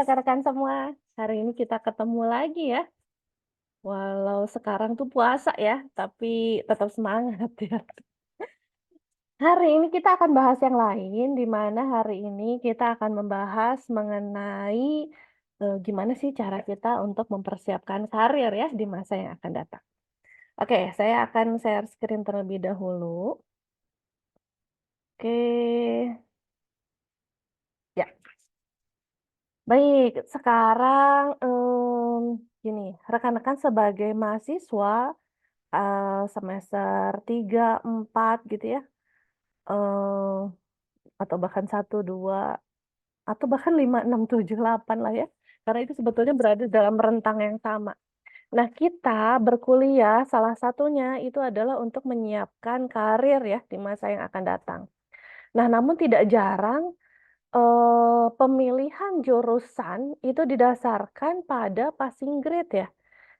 rekan-rekan semua. Hari ini kita ketemu lagi ya. Walau sekarang tuh puasa ya, tapi tetap semangat ya. Hari ini kita akan bahas yang lain, di mana hari ini kita akan membahas mengenai gimana sih cara kita untuk mempersiapkan karir ya di masa yang akan datang. Oke, saya akan share screen terlebih dahulu. Oke, ya. Baik, sekarang gini, rekan-rekan sebagai mahasiswa semester 3 4 gitu ya, eee, atau bahkan 1 2 atau bahkan 5 6 7 8 lah ya, karena itu sebetulnya berada dalam rentang yang sama. Nah, kita berkuliah salah satunya itu adalah untuk menyiapkan karir ya di masa yang akan datang. Nah, namun tidak jarang, pemilihan jurusan itu didasarkan pada passing grade ya.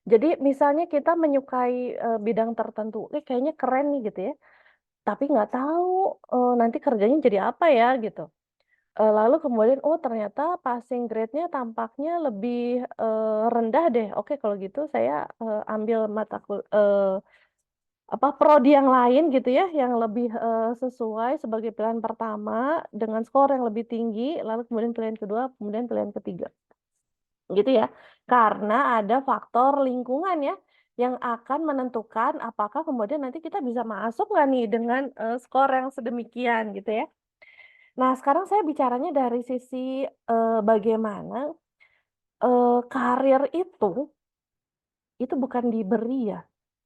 Jadi misalnya kita menyukai, bidang tertentu, kayaknya keren nih gitu ya. Tapi nggak tahu, nanti kerjanya jadi apa ya gitu. Lalu kemudian, oh ternyata passing grade-nya tampaknya lebih, rendah deh. Oke kalau gitu saya, ambil prodi yang lain gitu ya, yang lebih, sesuai sebagai pilihan pertama dengan skor yang lebih tinggi, lalu kemudian pilihan kedua, kemudian pilihan ketiga, gitu ya. Karena ada faktor lingkungan ya, yang akan menentukan apakah kemudian nanti kita bisa masuk nggak nih dengan, skor yang sedemikian gitu ya. Nah, sekarang saya bicaranya dari sisi, bagaimana, karir itu bukan diberi ya,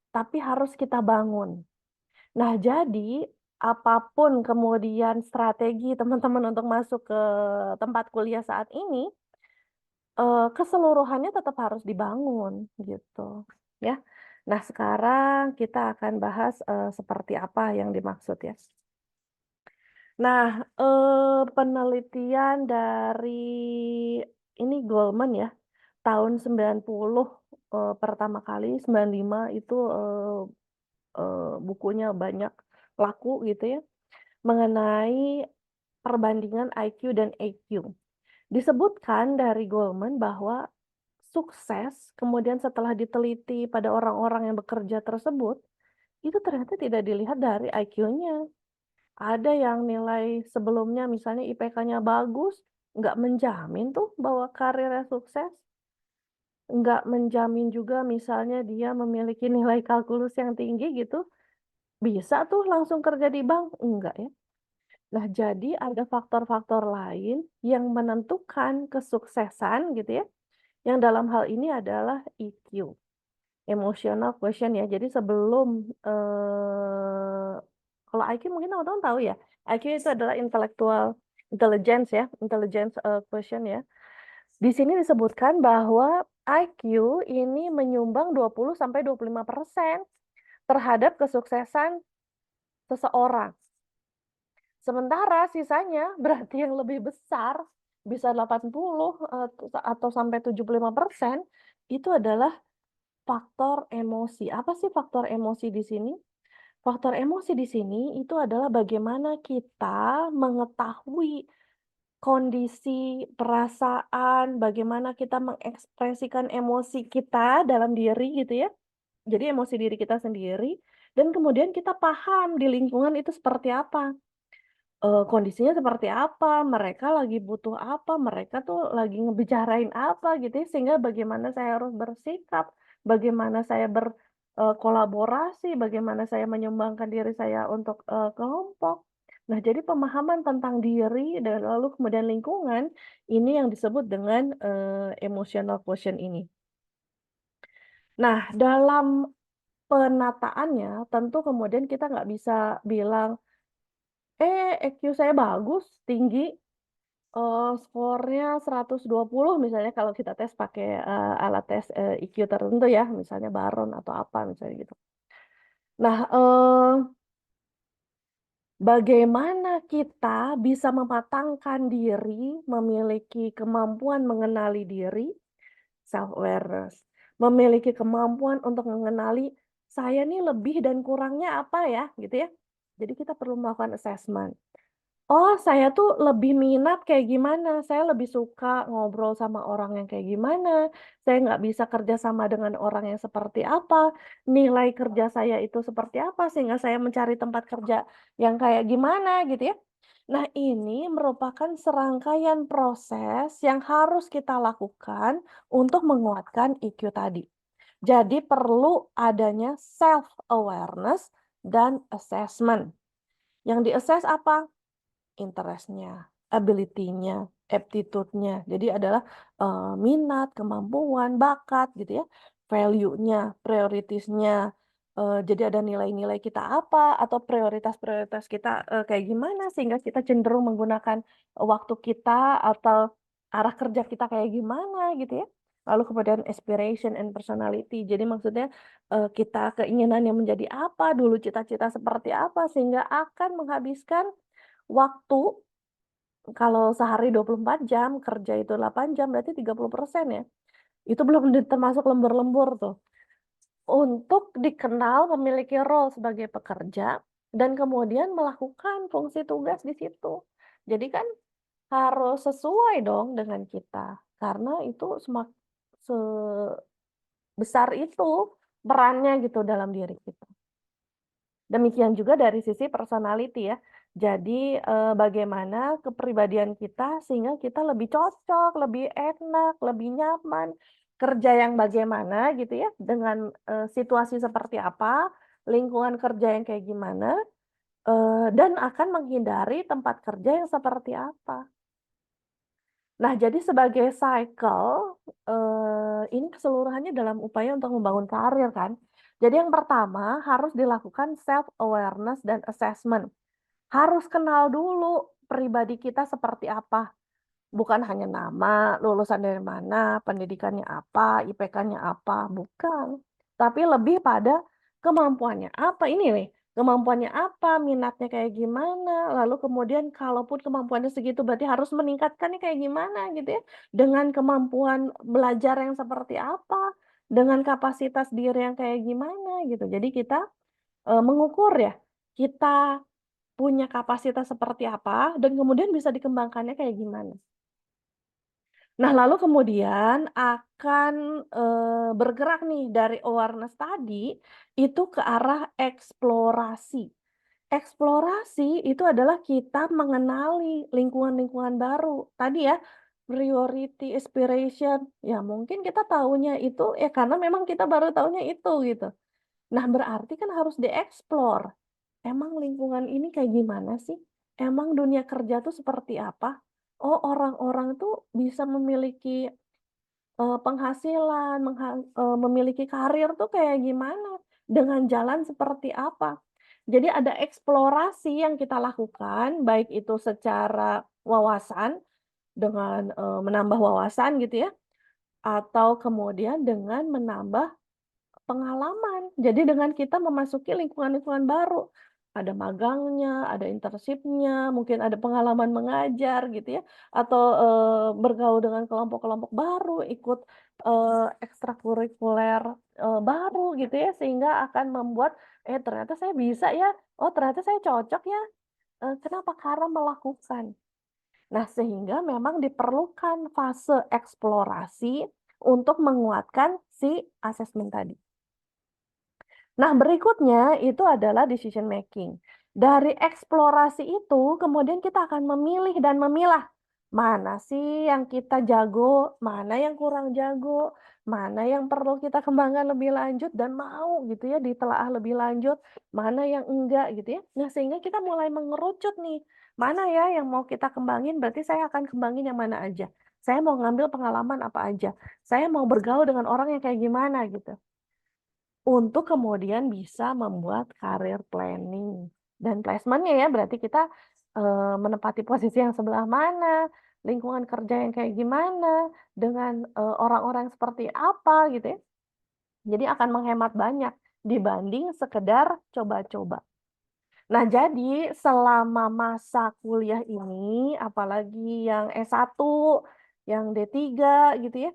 tapi harus kita bangun. Nah, jadi apapun kemudian strategi teman-teman untuk masuk ke tempat kuliah saat ini, keseluruhannya tetap harus dibangun gitu, ya. Nah, sekarang kita akan bahas, seperti apa yang dimaksud ya. Nah, penelitian dari ini Goldman ya, tahun 90, pertama kali, 95 itu, bukunya banyak laku gitu ya, mengenai perbandingan IQ dan EQ. Disebutkan dari Goldman bahwa sukses kemudian setelah diteliti pada orang-orang yang bekerja tersebut, itu ternyata tidak dilihat dari IQ-nya. Ada yang nilai sebelumnya misalnya IPK-nya bagus, nggak menjamin tuh bahwa karirnya sukses, nggak menjamin juga misalnya dia memiliki nilai kalkulus yang tinggi gitu, bisa tuh langsung kerja di bank, enggak ya. Nah, jadi ada faktor-faktor lain yang menentukan kesuksesan gitu ya, yang dalam hal ini adalah EQ, emotional quotient ya. Jadi sebelum, kalau IQ mungkin teman-teman tahu ya, IQ itu adalah intellectual intelligence ya, intelligence, quotient ya. Di sini disebutkan bahwa IQ ini menyumbang 20 sampai 25% terhadap kesuksesan seseorang. Sementara sisanya berarti yang lebih besar, bisa 80, atau sampai 75% itu adalah faktor emosi. Apa sih faktor emosi di sini? Faktor emosi di sini itu adalah bagaimana kita mengetahui kondisi, perasaan, bagaimana kita mengekspresikan emosi kita dalam diri gitu ya. Jadi emosi diri kita sendiri dan kemudian kita paham di lingkungan itu seperti apa. Kondisinya seperti apa, mereka lagi butuh apa, mereka tuh lagi ngebicarain apa gitu ya, sehingga bagaimana saya harus bersikap, bagaimana saya kolaborasi, bagaimana saya menyumbangkan diri saya untuk, kelompok. Nah, jadi pemahaman tentang diri dan lalu kemudian lingkungan, ini yang disebut dengan, emotional quotient ini. Nah, dalam penataannya tentu kemudian kita nggak bisa bilang, EQ saya bagus, tinggi." Skornya 120 misalnya kalau kita tes pakai, alat tes, IQ tertentu ya, misalnya Baron atau apa misalnya gitu. Nah, bagaimana kita bisa mematangkan diri, memiliki kemampuan mengenali diri, self-awareness, memiliki kemampuan untuk mengenali, "Saya nih lebih dan kurangnya apa ya?" Gitu ya. Jadi kita perlu melakukan assessment. Oh, saya tuh lebih minat kayak gimana, saya lebih suka ngobrol sama orang yang kayak gimana, saya nggak bisa kerja sama dengan orang yang seperti apa, nilai kerja saya itu seperti apa, sehingga saya mencari tempat kerja yang kayak gimana gitu ya. Nah, ini merupakan serangkaian proses yang harus kita lakukan untuk menguatkan IQ tadi. Jadi perlu adanya self awareness dan assessment. Yang di-assess apa? Interest-nya, ability-nya, aptitude-nya. Jadi adalah, minat, kemampuan, bakat gitu ya, value-nya, priorities-nya, jadi ada nilai-nilai kita apa, atau prioritas-prioritas kita, kayak gimana sehingga kita cenderung menggunakan waktu kita atau arah kerja kita kayak gimana gitu ya. Lalu kemudian aspiration and personality. Jadi maksudnya, kita keinginannya menjadi apa, dulu cita-cita seperti apa, sehingga akan menghabiskan waktu kalau sehari 24 jam, kerja itu 8 jam, berarti 30% ya. Itu belum termasuk lembur-lembur tuh. Untuk dikenal memiliki role sebagai pekerja dan kemudian melakukan fungsi tugas di situ. Jadi kan harus sesuai dong dengan kita, karena itu sebesar itu perannya gitu dalam diri kita. Demikian juga dari sisi personality ya. Jadi, bagaimana kepribadian kita sehingga kita lebih cocok, lebih enak, lebih nyaman, kerja yang bagaimana gitu ya, dengan, situasi seperti apa, lingkungan kerja yang kayak gimana, dan akan menghindari tempat kerja yang seperti apa. Nah, jadi sebagai cycle, ini keseluruhannya dalam upaya untuk membangun karir kan. Jadi yang pertama harus dilakukan self awareness dan assessment. Harus kenal dulu pribadi kita seperti apa. Bukan hanya nama, lulusan dari mana, pendidikannya apa, IPK-nya apa, bukan. Tapi lebih pada kemampuannya apa, ini nih, kemampuannya apa, minatnya kayak gimana, lalu kemudian kalaupun kemampuannya segitu berarti harus meningkatkannya kayak gimana gitu ya. Dengan kemampuan belajar yang seperti apa, dengan kapasitas diri yang kayak gimana gitu. Jadi kita, mengukur ya, kita punya kapasitas seperti apa dan kemudian bisa dikembangkannya kayak gimana. Nah, lalu kemudian akan, bergerak nih dari awareness tadi, itu ke arah eksplorasi. Eksplorasi itu adalah kita mengenali lingkungan-lingkungan baru. Tadi ya, priority, aspiration, ya mungkin kita tahunya itu ya karena memang kita baru tahunya itu gitu. Nah, berarti kan harus dieksplor. Emang lingkungan ini kayak gimana sih? Emang dunia kerja tuh seperti apa? Oh, orang-orang tuh bisa memiliki, penghasilan, memiliki karir tuh kayak gimana? Dengan jalan seperti apa? Jadi ada eksplorasi yang kita lakukan, baik itu secara wawasan dengan, menambah wawasan gitu ya, atau kemudian dengan menambah pengalaman. Jadi dengan kita memasuki lingkungan-lingkungan baru, ada magangnya, ada internship-nya, mungkin ada pengalaman mengajar gitu ya, atau, bergaul dengan kelompok-kelompok baru, ikut, ekstrakurikuler, baru gitu ya, sehingga akan membuat, ternyata saya bisa ya, oh ternyata saya cocok ya, kenapa? Karena melakukan. Nah, sehingga memang diperlukan fase eksplorasi untuk menguatkan si asesmen tadi. Nah, berikutnya itu adalah decision making. Dari eksplorasi itu, kemudian kita akan memilih dan memilah, mana sih yang kita jago, mana yang kurang jago, mana yang perlu kita kembangkan lebih lanjut dan mau gitu ya ditelaah lebih lanjut, mana yang enggak gitu ya. Nah, sehingga kita mulai mengerucut nih, mana ya yang mau kita kembangin, berarti saya akan kembangin yang mana aja. Saya mau ngambil pengalaman apa aja. Saya mau bergaul dengan orang yang kayak gimana gitu. Untuk kemudian bisa membuat career planning dan placement-nya ya, berarti kita, menempati posisi yang sebelah mana, lingkungan kerja yang kayak gimana, dengan, orang-orang seperti apa gitu ya. Jadi akan menghemat banyak dibanding sekedar coba-coba. Nah, jadi selama masa kuliah ini, apalagi yang S1, yang D3 gitu ya,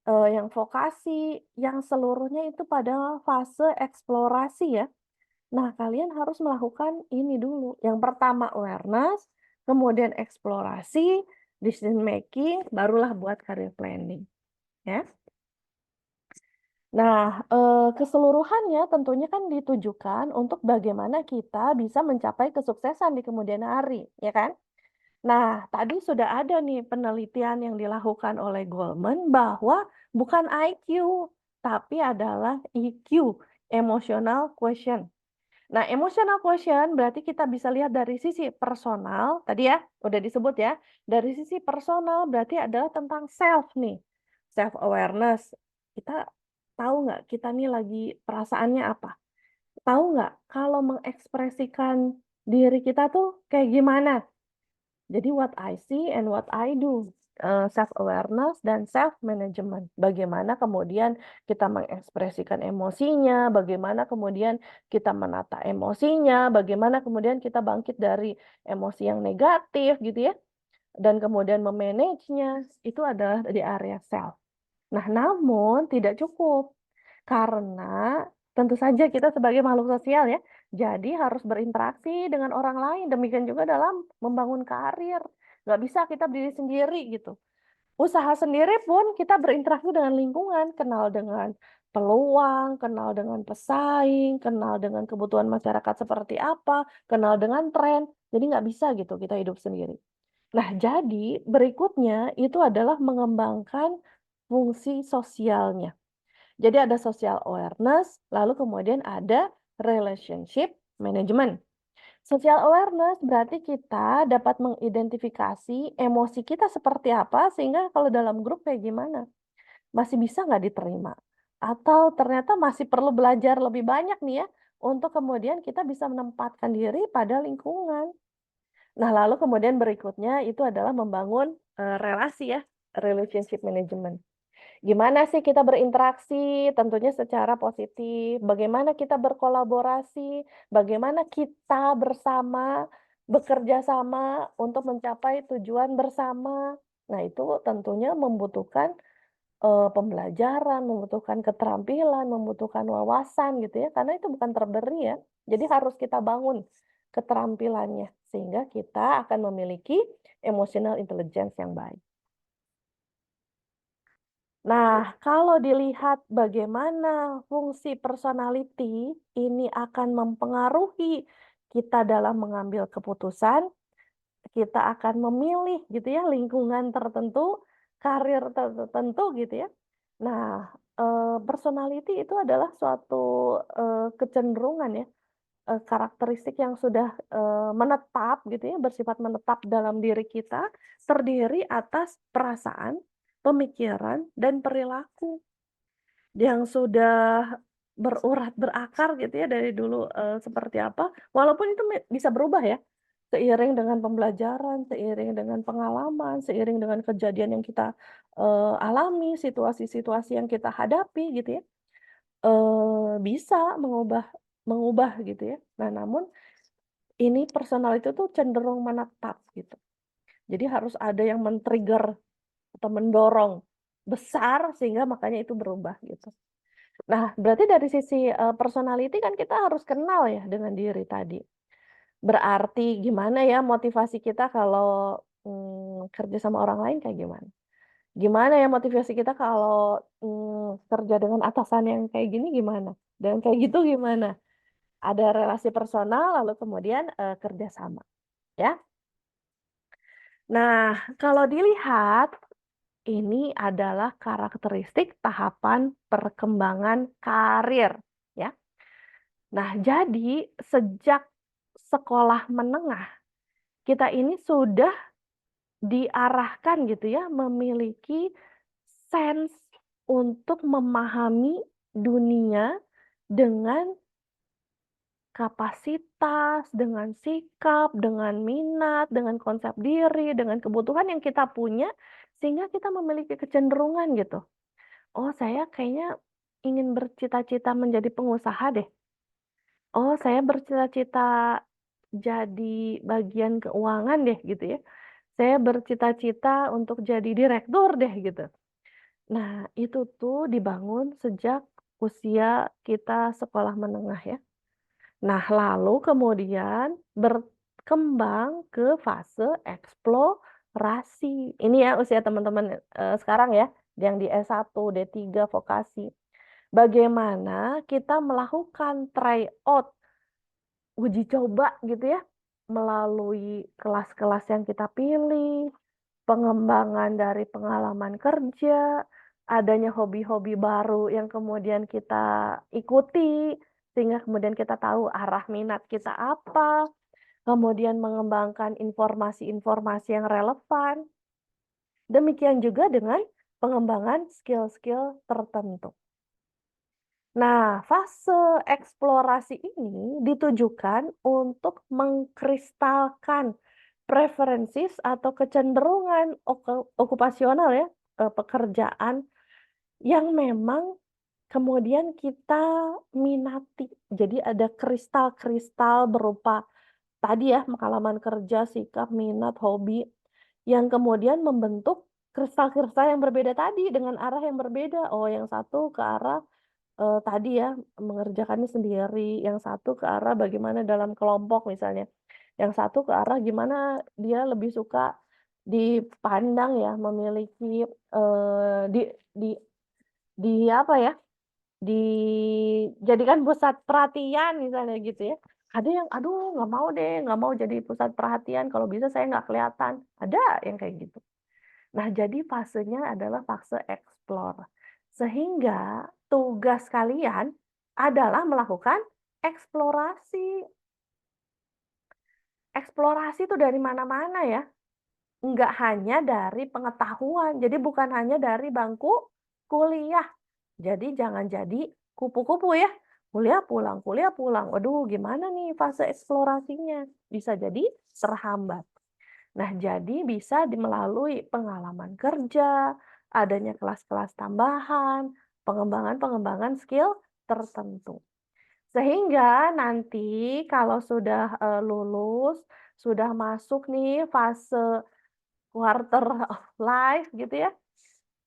yang vokasi, yang seluruhnya itu pada fase eksplorasi ya. Nah, kalian harus melakukan ini dulu. Yang pertama awareness, kemudian eksplorasi, decision making, barulah buat career planning, ya. Nah, keseluruhannya tentunya kan ditujukan untuk bagaimana kita bisa mencapai kesuksesan di kemudian hari, ya kan? Nah, tadi sudah ada nih penelitian yang dilakukan oleh Goldman bahwa bukan IQ, tapi adalah EQ, emotional quotient. Nah, emotional quotient berarti kita bisa lihat dari sisi personal, tadi ya, udah disebut ya. Dari sisi personal berarti adalah tentang self nih, self awareness. Kita tahu nggak kita nih lagi perasaannya apa? Tahu nggak kalau mengekspresikan diri kita tuh kayak gimana? Jadi what I see and what I do, self awareness dan self management. Bagaimana kemudian kita mengekspresikan emosinya, bagaimana kemudian kita menata emosinya, bagaimana kemudian kita bangkit dari emosi yang negatif gitu ya, dan kemudian memanagenya, itu adalah di area self. Nah, namun tidak cukup. Karena tentu saja kita sebagai makhluk sosial ya, jadi harus berinteraksi dengan orang lain, demikian juga dalam membangun karir. Nggak bisa kita berdiri sendiri gitu. Usaha sendiri pun kita berinteraksi dengan lingkungan, kenal dengan peluang, kenal dengan pesaing, kenal dengan kebutuhan masyarakat seperti apa, kenal dengan tren. Jadi nggak bisa gitu kita hidup sendiri. Nah, jadi berikutnya itu adalah mengembangkan fungsi sosialnya. Jadi ada social awareness, lalu kemudian ada relationship management. Social awareness berarti kita dapat mengidentifikasi emosi kita seperti apa, sehingga kalau dalam grup kayak gimana, masih bisa nggak diterima? Atau ternyata masih perlu belajar lebih banyak nih ya, untuk kemudian kita bisa menempatkan diri pada lingkungan. Nah, lalu kemudian berikutnya itu adalah membangun relasi ya, relationship management. Gimana sih kita berinteraksi? Tentunya secara positif. Bagaimana kita berkolaborasi? Bagaimana kita bersama bekerja sama untuk mencapai tujuan bersama? Nah, itu tentunya membutuhkan pembelajaran, membutuhkan keterampilan, membutuhkan wawasan gitu ya, karena itu bukan terberi ya. Jadi harus kita bangun keterampilannya sehingga kita akan memiliki emotional intelligence yang baik. Nah, kalau dilihat bagaimana fungsi personality ini akan mempengaruhi kita dalam mengambil keputusan, kita akan memilih gitu ya lingkungan tertentu, karir tertentu gitu ya. Nah, personality itu adalah suatu, kecenderungan ya, karakteristik yang sudah, menetap gitu ya, bersifat menetap dalam diri kita, terdiri atas perasaan, pemikiran, dan perilaku yang sudah berurat, berakar gitu ya dari dulu, seperti apa, walaupun itu bisa berubah ya, seiring dengan pembelajaran, seiring dengan pengalaman, seiring dengan kejadian yang kita, alami, situasi-situasi yang kita hadapi gitu ya, bisa mengubah mengubah gitu ya. Nah, namun ini personal itu tuh cenderung menetap gitu. Jadi harus ada yang men-trigger atau mendorong besar sehingga makanya itu berubah gitu. Nah, berarti dari sisi, personality kan kita harus kenal ya dengan diri tadi. Berarti gimana ya motivasi kita kalau, kerja sama orang lain kayak gimana? Gimana ya motivasi kita kalau, kerja dengan atasan yang kayak gini gimana? Dan kayak gitu gimana? Ada relasi personal lalu kemudian, kerja sama, ya. Nah, kalau dilihat, ini adalah karakteristik tahapan perkembangan karir, ya. Nah, jadi sejak sekolah menengah, kita ini sudah diarahkan gitu ya, memiliki sense untuk memahami dunia dengan kapasitas, dengan sikap, dengan minat, dengan konsep diri, dengan kebutuhan yang kita punya, sehingga kita memiliki kecenderungan gitu. Oh, saya kayaknya ingin bercita-cita menjadi pengusaha deh. Oh, saya bercita-cita jadi bagian keuangan deh gitu ya. Saya bercita-cita untuk jadi direktur deh gitu. Nah, itu tuh dibangun sejak usia kita sekolah menengah ya. Nah, lalu kemudian kembang ke fase eksplorasi. Ini ya usia teman-teman sekarang ya, yang di S1, D3 vokasi. Bagaimana kita melakukan tryout, uji coba gitu ya, melalui kelas-kelas yang kita pilih, pengembangan dari pengalaman kerja, adanya hobi-hobi baru yang kemudian kita ikuti, sehingga kemudian kita tahu arah minat kita apa, kemudian mengembangkan informasi-informasi yang relevan. Demikian juga dengan pengembangan skill-skill tertentu. Nah, fase eksplorasi ini ditujukan untuk mengkristalkan preferensi atau kecenderungan okupasional ya, pekerjaan yang memang kemudian kita minati. Jadi ada kristal-kristal berupa tadi ya, pengalaman kerja, sikap, minat, hobi, yang kemudian membentuk kristal-kristal yang berbeda tadi dengan arah yang berbeda. Oh, yang satu ke arah tadi ya, mengerjakannya sendiri, yang satu ke arah bagaimana dalam kelompok misalnya, yang satu ke arah gimana dia lebih suka dipandang ya, memiliki, di apa ya, dijadikan pusat perhatian misalnya gitu ya. Ada yang, "Aduh nggak mau deh, nggak mau jadi pusat perhatian, kalau bisa saya nggak kelihatan." Ada yang kayak gitu. Nah, jadi fasenya adalah fase explore. Sehingga tugas kalian adalah melakukan eksplorasi. Eksplorasi itu dari mana-mana ya, nggak hanya dari pengetahuan. Jadi bukan hanya dari bangku kuliah. Jadi jangan jadi kupu-kupu ya. Kuliah pulang. Waduh, gimana nih fase eksplorasinya? Bisa jadi terhambat. Nah, jadi bisa melalui pengalaman kerja, adanya kelas-kelas tambahan, pengembangan-pengembangan skill tertentu. Sehingga nanti kalau sudah lulus, sudah masuk nih fase quarter of life gitu ya,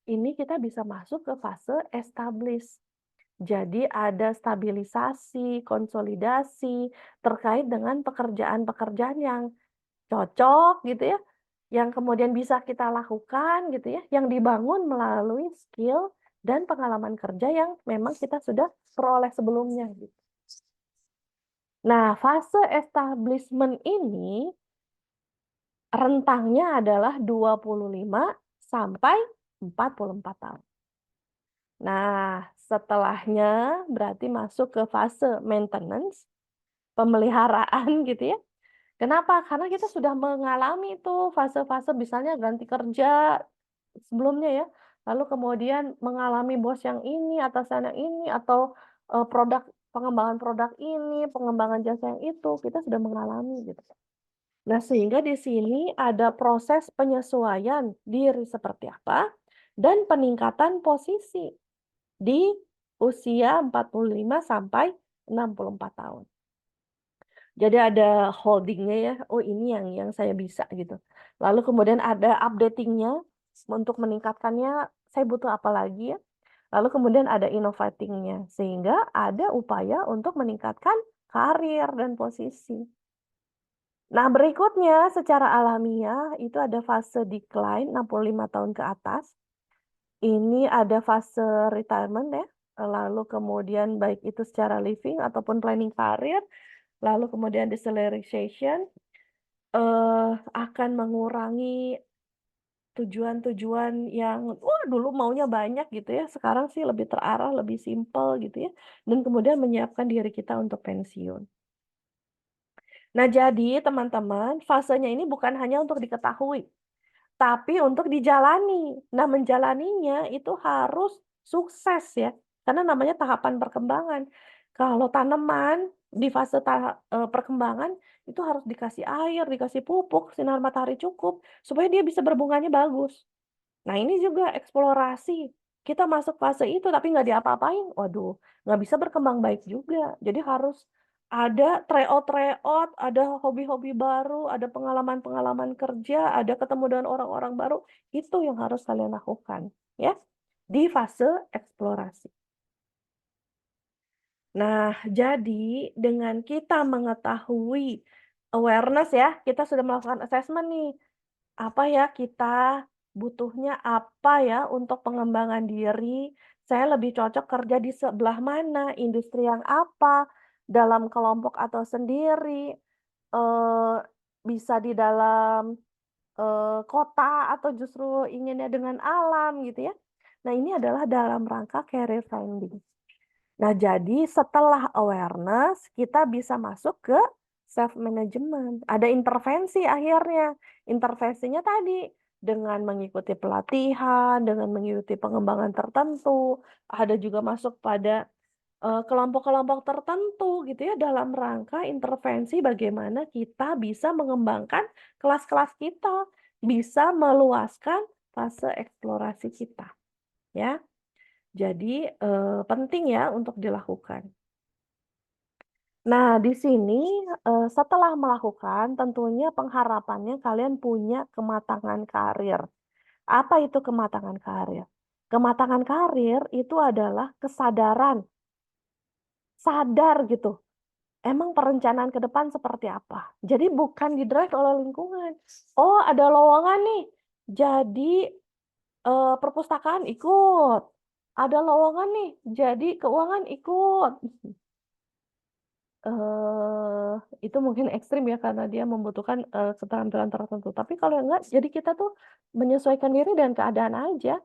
ini kita bisa masuk ke fase establish. Jadi ada stabilisasi, konsolidasi terkait dengan pekerjaan-pekerjaan yang cocok gitu ya, yang kemudian bisa kita lakukan gitu ya, yang dibangun melalui skill dan pengalaman kerja yang memang kita sudah peroleh sebelumnya gitu. Nah, fase establishment ini rentangnya adalah 25 sampai 44 tahun. Nah, setelahnya berarti masuk ke fase maintenance, pemeliharaan gitu ya. Kenapa? Karena kita sudah mengalami tuh fase-fase misalnya ganti kerja sebelumnya ya, lalu kemudian mengalami bos yang ini, atasan yang ini, atau pengembangan produk ini, pengembangan jasa yang itu, kita sudah mengalami gitu. Nah, sehingga di sini ada proses penyesuaian diri seperti apa dan peningkatan posisi di usia 45 sampai 64 tahun. Jadi ada holding-nya ya, oh ini yang saya bisa gitu. Lalu kemudian ada updating-nya untuk meningkatkannya, saya butuh apa lagi ya. Lalu kemudian ada innovating-nya, sehingga ada upaya untuk meningkatkan karir dan posisi. Nah, berikutnya secara alamiah itu ada fase decline 65 tahun ke atas. Ini ada fase retirement ya, lalu kemudian baik itu secara living ataupun planning karir, lalu kemudian deceleration, akan mengurangi tujuan-tujuan yang, wah dulu maunya banyak gitu ya, sekarang sih lebih terarah, lebih simpel gitu ya, dan kemudian menyiapkan diri kita untuk pensiun. Nah, jadi teman-teman, fasenya ini bukan hanya untuk diketahui, tapi untuk dijalani. Nah, menjalaninya itu harus sukses ya, karena namanya tahapan perkembangan. Kalau tanaman di fase perkembangan itu harus dikasih air, dikasih pupuk, sinar matahari cukup, supaya dia bisa berbunganya bagus. Nah, ini juga eksplorasi. Kita masuk fase itu tapi nggak diapa-apain, waduh, nggak bisa berkembang baik juga. Jadi harus ada tryout, ada hobi-hobi baru, ada pengalaman-pengalaman kerja, ada ketemu dengan orang-orang baru, itu yang harus kalian lakukan, ya, di fase eksplorasi. Nah, jadi dengan kita mengetahui awareness ya, kita sudah melakukan assessment nih. Apa ya kita butuhnya apa ya untuk pengembangan diri, saya lebih cocok kerja di sebelah mana, industri yang apa, dalam kelompok atau sendiri, eee, bisa di dalam, kota atau justru inginnya dengan alam gitu ya. Nah ini adalah dalam rangka career finding. Nah, jadi setelah awareness, kita bisa masuk ke self management. Ada intervensi akhirnya. Intervensinya tadi dengan mengikuti pelatihan, dengan mengikuti pengembangan tertentu, ada juga masuk pada kelompok-kelompok tertentu gitu ya dalam rangka intervensi bagaimana kita bisa mengembangkan kelas-kelas kita, bisa meluaskan fase eksplorasi kita, ya. Jadi, penting ya untuk dilakukan. Nah, di sini, setelah melakukan tentunya pengharapannya kalian punya kematangan karir. Apa itu kematangan karir? Kematangan karir itu adalah kesadaran, sadar gitu, emang perencanaan ke depan seperti apa. Jadi bukan di-drive oleh lingkungan. Oh, ada lowongan nih, jadi, perpustakaan ikut, ada lowongan nih, jadi keuangan ikut. Itu mungkin ekstrim ya karena dia membutuhkan, keterampilan tertentu. Tapi kalau enggak, jadi kita tuh menyesuaikan diri dengan keadaan aja.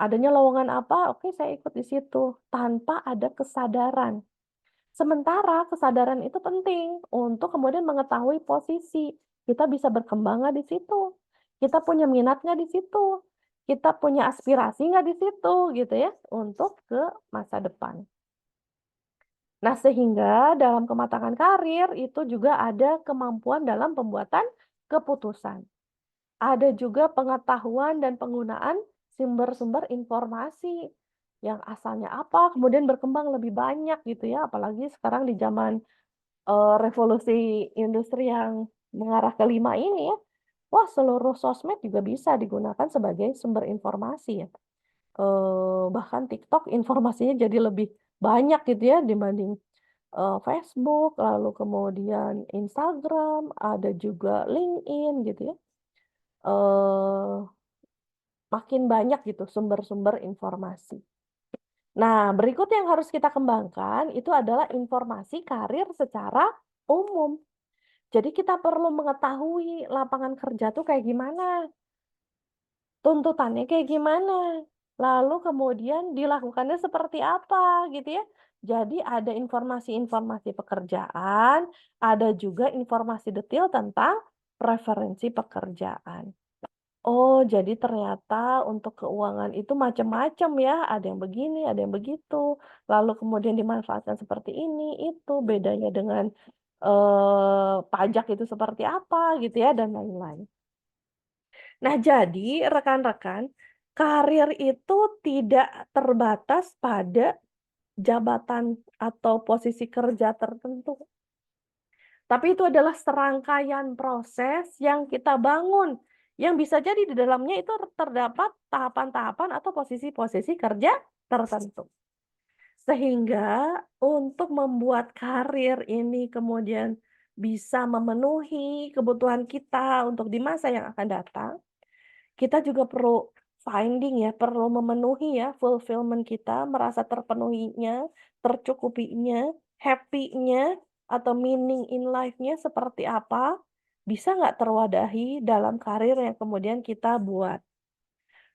Adanya lowongan apa, oke saya ikut di situ, tanpa ada kesadaran. Sementara kesadaran itu penting untuk kemudian mengetahui posisi, kita bisa berkembang nggak di situ, kita punya minat nggak di situ, kita punya aspirasi nggak di situ, gitu ya, untuk ke masa depan. Nah, sehingga dalam kematangan karir itu juga ada kemampuan dalam pembuatan keputusan. Ada juga pengetahuan dan penggunaan sumber-sumber informasi yang asalnya apa, kemudian berkembang lebih banyak gitu ya, apalagi sekarang di zaman revolusi industri yang mengarah ke 5 ini ya. Wah, seluruh sosmed juga bisa digunakan sebagai sumber informasi ya. Bahkan TikTok informasinya jadi lebih banyak gitu ya dibanding Facebook, lalu kemudian Instagram, ada juga LinkedIn gitu ya. Eee, Makin banyak gitu sumber-sumber informasi. Nah, berikut yang harus kita kembangkan itu adalah informasi karir secara umum. Jadi kita perlu mengetahui lapangan kerja tuh kayak gimana, tuntutannya kayak gimana, lalu kemudian dilakukannya seperti apa gitu ya. Jadi ada informasi-informasi pekerjaan, ada juga informasi detail tentang preferensi pekerjaan. Oh, jadi ternyata untuk keuangan itu macam-macam ya, ada yang begini, ada yang begitu, lalu kemudian dimanfaatkan seperti ini, itu, bedanya dengan, pajak itu seperti apa gitu ya, dan lain-lain. Nah, jadi rekan-rekan, karir itu tidak terbatas pada jabatan atau posisi kerja tertentu, tapi itu adalah serangkaian proses yang kita bangun, yang bisa jadi di dalamnya itu terdapat tahapan-tahapan atau posisi-posisi kerja tertentu. Sehingga untuk membuat karir ini kemudian bisa memenuhi kebutuhan kita untuk di masa yang akan datang, kita juga perlu finding ya, perlu memenuhi ya fulfillment kita, merasa terpenuhinya, tercukupinya, happy-nya, atau meaning in life-nya seperti apa, bisa nggak terwadahi dalam karir yang kemudian kita buat.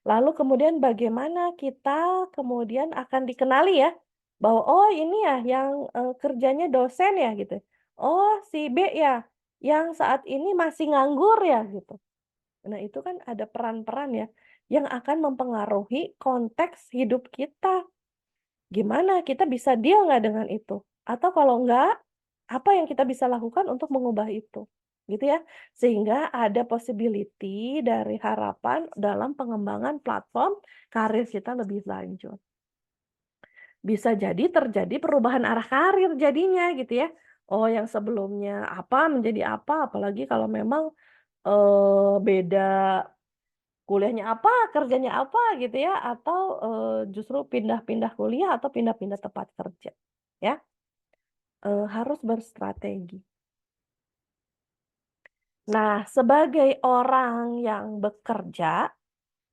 Lalu kemudian bagaimana kita kemudian akan dikenali ya, bahwa, "Oh ini ya yang, kerjanya dosen ya?" Gitu. "Oh si B ya, yang saat ini masih nganggur ya?" Gitu. Nah, itu kan ada peran-peran ya, yang akan mempengaruhi konteks hidup kita. Gimana kita bisa deal nggak dengan itu? Atau kalau enggak, apa yang kita bisa lakukan untuk mengubah itu? Gitu ya. Sehingga ada possibility dari harapan dalam pengembangan platform karir kita lebih lanjut. Bisa jadi terjadi perubahan arah karir jadinya gitu ya. Oh, yang sebelumnya apa menjadi apa, apalagi kalau memang, beda kuliahnya apa, kerjanya apa gitu ya, atau, justru pindah-pindah kuliah atau pindah-pindah tempat kerja, ya. Harus berstrategi. Nah, sebagai orang yang bekerja,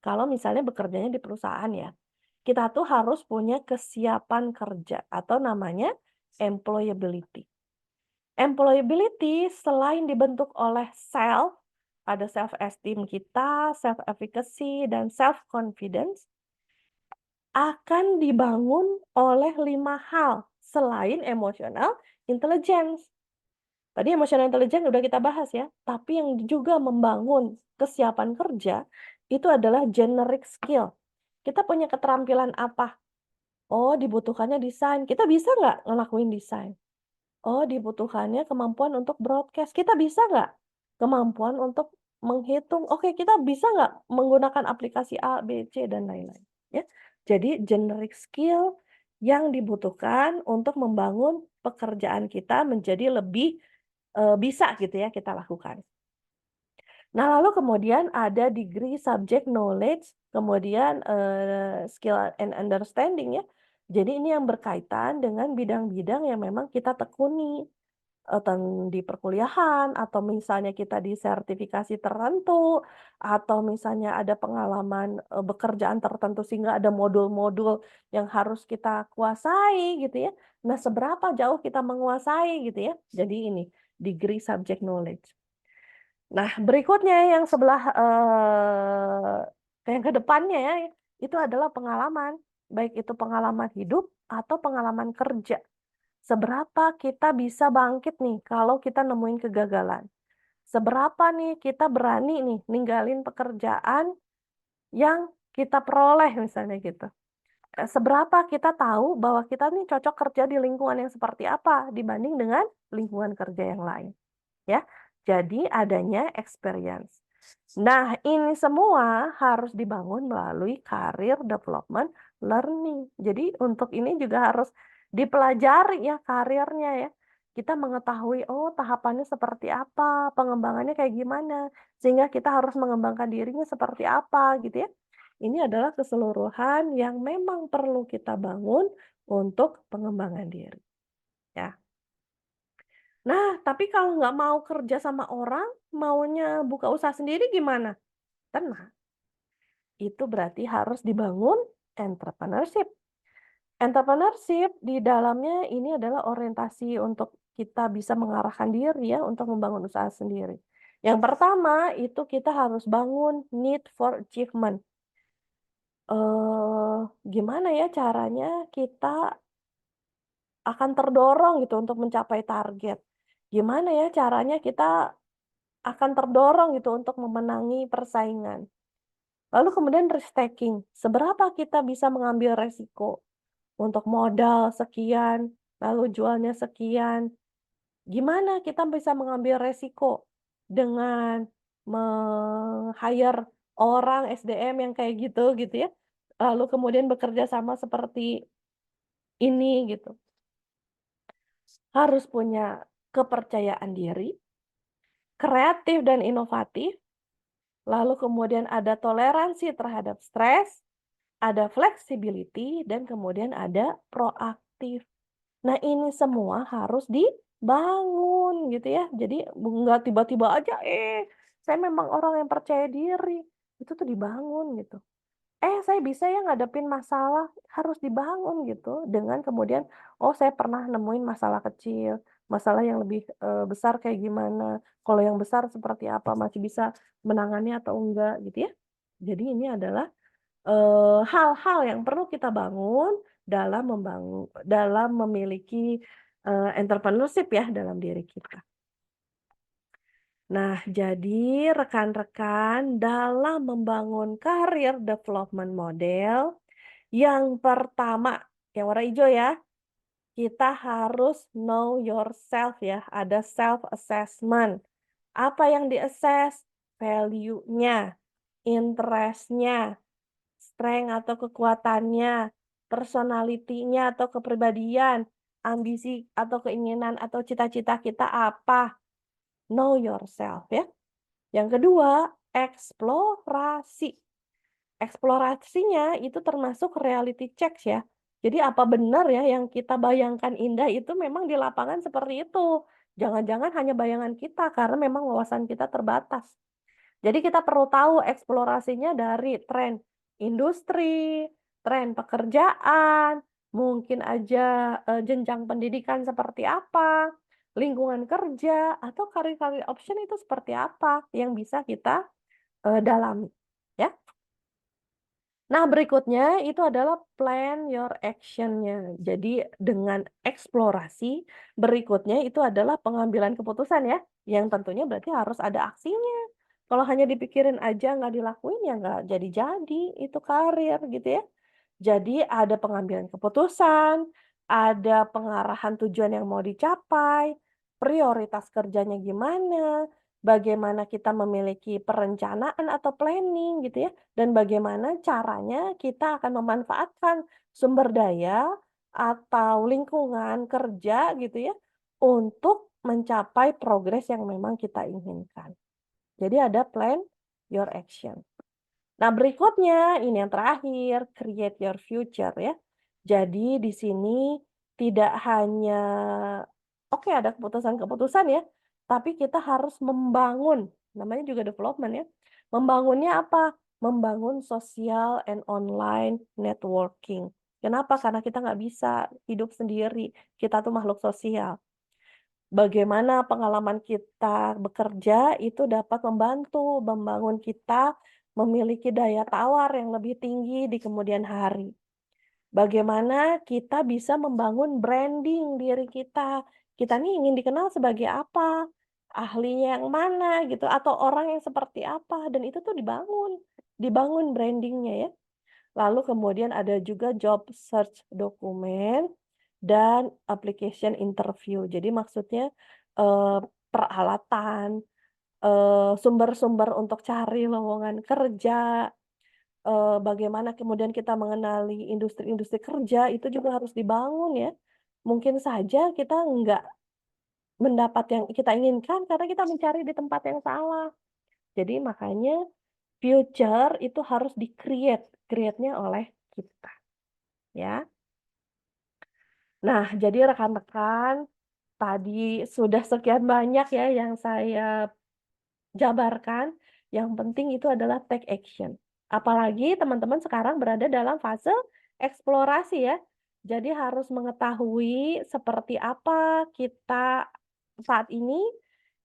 kalau misalnya bekerjanya di perusahaan ya, kita tuh harus punya kesiapan kerja atau namanya employability. Employability selain dibentuk oleh self, ada self esteem kita, self efficacy, dan self confidence, akan dibangun oleh 5 hal selain emotional intelligence. Tadi emotional intelligence udah kita bahas ya, tapi yang juga membangun kesiapan kerja itu adalah generic skill. Kita punya keterampilan apa? Oh, dibutuhkannya desain. Kita bisa nggak ngelakuin desain? Oh, dibutuhkannya kemampuan untuk broadcast. Kita bisa nggak? Kemampuan untuk menghitung. Oke, kita bisa nggak menggunakan aplikasi A, B, C, dan lain-lain. Ya. Jadi, generic skill yang dibutuhkan untuk membangun pekerjaan kita menjadi lebih bisa gitu ya kita lakukan. Nah, lalu kemudian ada degree subject knowledge, kemudian skill and understanding ya. Jadi ini yang berkaitan dengan bidang-bidang yang memang kita tekuni di perkuliahan atau misalnya kita di sertifikasi tertentu atau misalnya ada pengalaman bekerjaan tertentu sehingga ada modul-modul yang harus kita kuasai gitu ya. Nah, seberapa jauh kita menguasai gitu ya. Jadi ini degree subject knowledge. Nah, berikutnya yang sebelah yang ke depannya ya, itu adalah pengalaman, baik itu pengalaman hidup atau pengalaman kerja. Seberapa kita bisa bangkit nih kalau kita nemuin kegagalan. Seberapa nih kita berani nih ninggalin pekerjaan yang kita peroleh misalnya gitu. Seberapa kita tahu bahwa kita nih cocok kerja di lingkungan yang seperti apa dibanding dengan lingkungan kerja yang lain. Ya, jadi adanya experience. Nah, ini semua harus dibangun melalui career development learning. Jadi untuk ini juga harus dipelajari ya karirnya ya. Kita mengetahui, oh tahapannya seperti apa, pengembangannya kayak gimana, sehingga kita harus mengembangkan dirinya seperti apa gitu ya. Ini adalah keseluruhan yang memang perlu kita bangun untuk pengembangan diri. Ya. Nah, tapi kalau nggak mau kerja sama orang, maunya buka usaha sendiri gimana? Tenang, itu berarti harus dibangun entrepreneurship. Entrepreneurship di dalamnya ini adalah orientasi untuk kita bisa mengarahkan diri ya untuk membangun usaha sendiri. Yang pertama itu kita harus bangun need for achievement. Gimana ya caranya kita akan terdorong gitu untuk mencapai target. Gimana ya caranya kita akan terdorong gitu untuk memenangi persaingan. Lalu kemudian risk taking, seberapa kita bisa mengambil resiko untuk modal sekian, lalu jualnya sekian. Gimana kita bisa mengambil resiko dengan hire orang SDM yang kayak gitu ya. Lalu kemudian bekerja sama seperti ini gitu. Harus punya kepercayaan diri, kreatif dan inovatif, lalu kemudian ada toleransi terhadap stres, ada flexibility, dan kemudian ada proaktif. Nah, ini semua harus dibangun gitu ya. Jadi nggak tiba-tiba aja, saya memang orang yang percaya diri. Itu tuh dibangun gitu. Saya bisa ya ngadepin masalah, harus dibangun gitu. Dengan kemudian, oh saya pernah nemuin masalah kecil, masalah yang lebih besar kayak gimana. Kalau yang besar seperti apa, masih bisa menangani atau enggak gitu ya. Jadi ini adalah hal-hal yang perlu kita bangun dalam memiliki entrepreneurship ya dalam diri kita. Nah, jadi rekan-rekan dalam membangun career development model, yang pertama, yang warna hijau ya, kita harus know yourself ya, ada self assessment. Apa yang di-assess? Value-nya, interest-nya, strength atau kekuatannya, personality-nya atau kepribadian, ambisi atau keinginan atau cita-cita kita apa. Know yourself ya. Yang kedua, eksplorasi. Eksplorasinya itu termasuk reality check ya. Jadi apa benar ya yang kita bayangkan indah itu memang di lapangan seperti itu. Jangan-jangan hanya bayangan kita karena memang wawasan kita terbatas. Jadi kita perlu tahu eksplorasinya dari tren industri, tren pekerjaan, mungkin aja, jenjang pendidikan seperti apa, lingkungan kerja, atau karir-karir option itu seperti apa yang bisa kita, dalami, ya. Nah, berikutnya itu adalah plan your action-nya. Jadi dengan eksplorasi, berikutnya itu adalah pengambilan keputusan ya, yang tentunya berarti harus ada aksinya. Kalau hanya dipikirin aja nggak dilakuin ya nggak jadi-jadi itu karir gitu ya. Jadi ada pengambilan keputusan, ada pengarahan tujuan yang mau dicapai, prioritas kerjanya gimana, bagaimana kita memiliki perencanaan atau planning gitu ya, dan bagaimana caranya kita akan memanfaatkan sumber daya atau lingkungan kerja gitu ya, untuk mencapai progres yang memang kita inginkan. Jadi ada plan your action. Nah, berikutnya ini yang terakhir, create your future ya. Jadi di sini tidak hanya oke ada keputusan-keputusan ya, tapi kita harus membangun, namanya juga development ya. Membangunnya apa? Membangun sosial and online networking. Kenapa? Karena kita nggak bisa hidup sendiri. Kita tuh makhluk sosial. Bagaimana pengalaman kita bekerja itu dapat membantu membangun kita memiliki daya tawar yang lebih tinggi di kemudian hari. Bagaimana kita bisa membangun branding diri kita. Kita nih ingin dikenal sebagai apa? Ahlinya yang mana gitu atau orang yang seperti apa dan itu tuh dibangun brandingnya ya. Lalu kemudian ada juga job search dokumen dan application interview. Jadi maksudnya, peralatan, sumber-sumber untuk cari lowongan kerja, bagaimana kemudian kita mengenali industri-industri kerja itu juga harus dibangun ya. Mungkin saja kita nggak mendapat yang kita inginkan karena kita mencari di tempat yang salah. Jadi makanya future itu harus di-create, create-nya oleh kita, ya. Nah, jadi rekan-rekan, tadi sudah sekian banyak ya yang saya jabarkan, yang penting itu adalah take action. Apalagi teman-teman sekarang berada dalam fase eksplorasi ya. Jadi harus mengetahui seperti apa kita saat ini,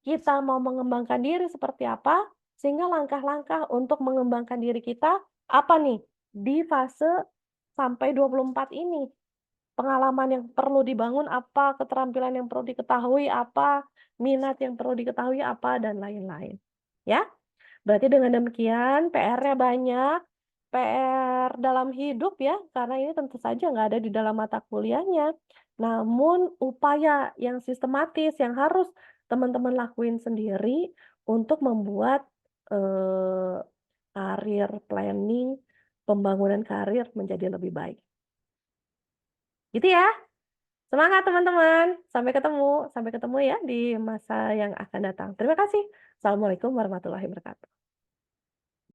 kita mau mengembangkan diri seperti apa, sehingga langkah-langkah untuk mengembangkan diri kita apa nih di fase sampai 24 ini. Pengalaman yang perlu dibangun apa, keterampilan yang perlu diketahui apa, minat yang perlu diketahui apa, dan lain-lain. Ya, berarti dengan demikian PR-nya banyak, PR dalam hidup ya, karena ini tentu saja nggak ada di dalam mata kuliahnya. Namun upaya yang sistematis yang harus teman-teman lakuin sendiri untuk membuat, eee, karir planning, pembangunan karir menjadi lebih baik. Gitu ya. Semangat teman-teman, sampai ketemu ya di masa yang akan datang. Terima kasih. Assalamualaikum warahmatullahi wabarakatuh.